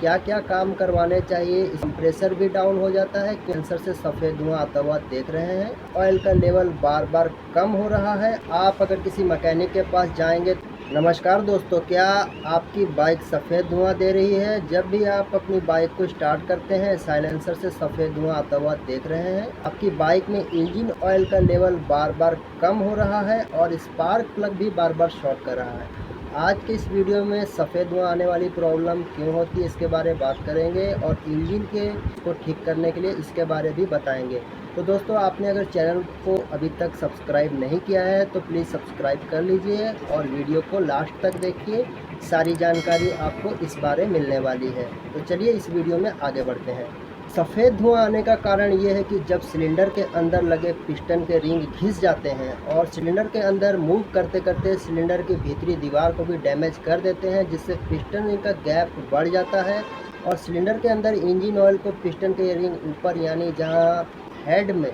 क्या क्या काम करवाने चाहिए। कंप्रेसर भी डाउन हो जाता है, कैंसर से सफ़ेद धुआं आता हुआ देख रहे हैं, ऑयल का लेवल बार बार कम हो रहा है। आप अगर किसी मैकेनिक के पास जाएंगे। नमस्कार दोस्तों, क्या आपकी बाइक सफ़ेद धुआं दे रही है? जब भी आप अपनी बाइक को स्टार्ट करते हैं, साइलेंसर से सफ़ेद धुआं आता हुआ देख रहे हैं। आपकी बाइक में इंजन ऑयल का लेवल बार बार कम हो रहा है और स्पार्क प्लग भी बार बार शॉर्ट कर रहा है। आज के इस वीडियो में सफ़ेद धुआं आने वाली प्रॉब्लम क्यों होती है इसके बारे में बात करेंगे और इंजन के को ठीक करने के लिए इसके बारे भी बताएंगे। तो दोस्तों, आपने अगर चैनल को अभी तक सब्सक्राइब नहीं किया है तो प्लीज़ सब्सक्राइब कर लीजिए और वीडियो को लास्ट तक देखिए। सारी जानकारी आपको इस बारे मिलने वाली है। तो चलिए इस वीडियो में आगे बढ़ते हैं। सफ़ेद धुआं आने का कारण ये है कि जब सिलेंडर के अंदर लगे पिस्टन के रिंग घिस जाते हैं और सिलेंडर के अंदर मूव करते करते सिलेंडर की भीतरी दीवार को भी डैमेज कर देते हैं, जिससे पिस्टन रिंग का गैप बढ़ जाता है और सिलेंडर के अंदर इंजन ऑयल को पिस्टन के रिंग ऊपर यानी जहां हेड में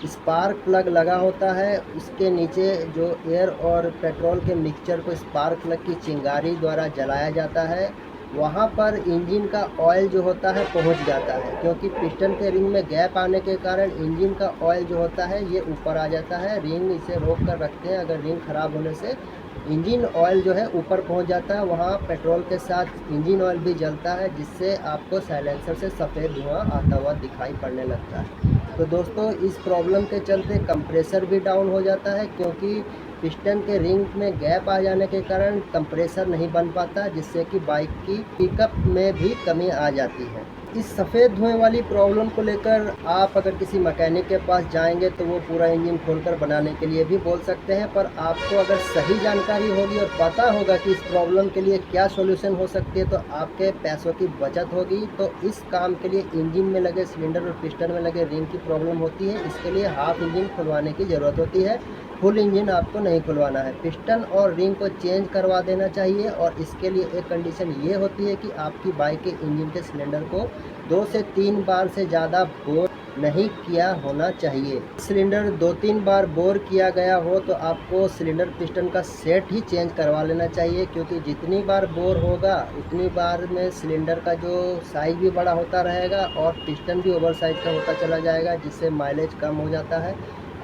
स्पार्क प्लग लगा होता है उसके नीचे जो एयर और पेट्रोल के मिक्सचर को स्पार्क प्लग की चिंगारी द्वारा जलाया जाता है, वहाँ पर इंजन का ऑयल जो होता है पहुँच जाता है। क्योंकि पिस्टन के रिंग में गैप आने के कारण इंजन का ऑयल जो होता है ये ऊपर आ जाता है। रिंग इसे रोक कर रखते हैं, अगर रिंग ख़राब होने से इंजन ऑयल जो है ऊपर पहुंच जाता है। वहाँ पेट्रोल के साथ इंजन ऑयल भी जलता है, जिससे आपको साइलेंसर से सफ़ेद धुआं आता हुआ दिखाई पड़ने लगता है। तो दोस्तों, इस प्रॉब्लम के चलते कंप्रेसर भी डाउन हो जाता है, क्योंकि पिस्टन के रिंग में गैप आ जाने के कारण कंप्रेसर नहीं बन पाता, जिससे कि बाइक की पिकअप में भी कमी आ जाती है। इस सफ़ेद धुएं वाली प्रॉब्लम को लेकर आप अगर किसी मैकेनिक के पास जाएंगे तो वो पूरा इंजन खोलकर बनाने के लिए भी बोल सकते हैं, पर आपको अगर सही जानकारी होगी और पता होगा कि इस प्रॉब्लम के लिए क्या सॉल्यूशन हो सकती है तो आपके पैसों की बचत होगी। तो इस काम के लिए इंजन में लगे सिलेंडर और पिस्टन में लगे रिंग की प्रॉब्लम होती है, इसके लिए हाफ इंजन खुलवाने की ज़रूरत होती है। फुल इंजन आपको नहीं खुलवाना है। पिस्टन और रिंग को चेंज करवा देना चाहिए और इसके लिए एक कंडीशन ये होती है कि आपकी बाइक के इंजन के सिलेंडर को 2 से 3 बार से ज़्यादा बोर नहीं किया होना चाहिए। सिलेंडर 2-3 बार बोर किया गया हो तो आपको सिलेंडर पिस्टन का सेट ही चेंज करवा लेना चाहिए, क्योंकि जितनी बार बोर होगा उतनी बार में सिलेंडर का जो साइज़ भी बड़ा होता रहेगा और पिस्टन भी ओवर साइज का होता चला जाएगा, जिससे माइलेज कम हो जाता है।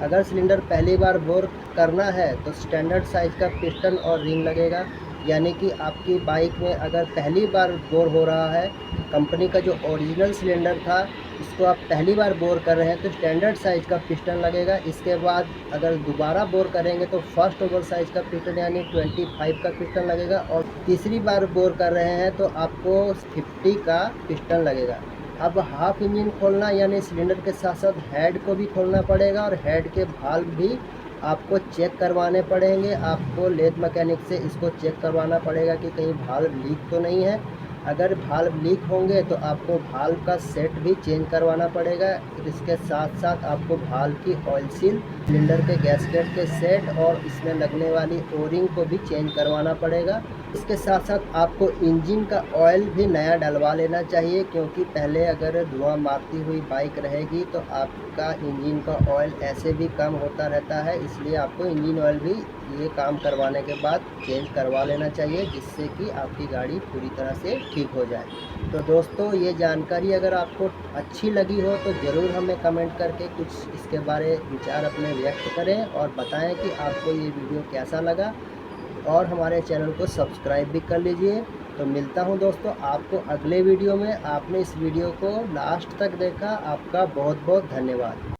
अगर सिलेंडर पहली बार बोर करना है तो स्टैंडर्ड साइज़ का पिस्टन और रिंग लगेगा, यानी कि आपकी बाइक में अगर पहली बार बोर हो रहा है, कंपनी का जो ओरिजिनल सिलेंडर था इसको आप पहली बार बोर कर रहे हैं तो स्टैंडर्ड साइज़ का पिस्टन लगेगा। इसके बाद अगर दोबारा बोर करेंगे तो फर्स्ट ओवर साइज़ का पिस्टन यानी 25 का पिस्टन लगेगा और तीसरी बार बोर कर रहे हैं तो आपको 50 का पिस्टन लगेगा। अब हाफ इंजन खोलना यानी सिलेंडर के साथ साथ हेड को भी खोलना पड़ेगा और हेड के भाल्व भी आपको चेक करवाने पड़ेंगे। आपको लेथ मैकेनिक से इसको चेक करवाना पड़ेगा कि कहीं भाल्व लीक तो नहीं है। अगर भाल्व लीक होंगे तो आपको भाल्व का सेट भी चेंज करवाना पड़ेगा। इसके साथ साथ आपको भाल्व की ऑयल सील, सिलेंडर के गैसकेट के सेट और इसमें लगने वाली ओरिंग को भी चेंज करवाना पड़ेगा। इसके साथ साथ आपको इंजन का ऑयल भी नया डलवा लेना चाहिए, क्योंकि पहले अगर धुआं मारती हुई बाइक रहेगी तो आपका इंजन का ऑयल ऐसे भी कम होता रहता है। इसलिए आपको इंजन ऑयल भी ये काम करवाने के बाद चेंज करवा लेना चाहिए, जिससे कि आपकी गाड़ी पूरी तरह से ठीक हो जाए। तो दोस्तों, ये जानकारी अगर आपको अच्छी लगी हो तो ज़रूर हमें कमेंट करके कुछ इसके बारे विचार अपने व्यक्त करें और बताएं कि आपको ये वीडियो कैसा लगा और हमारे चैनल को सब्सक्राइब भी कर लीजिए। तो मिलता हूं दोस्तों आपको अगले वीडियो में। आपने इस वीडियो को लास्ट तक देखा, आपका बहुत बहुत धन्यवाद।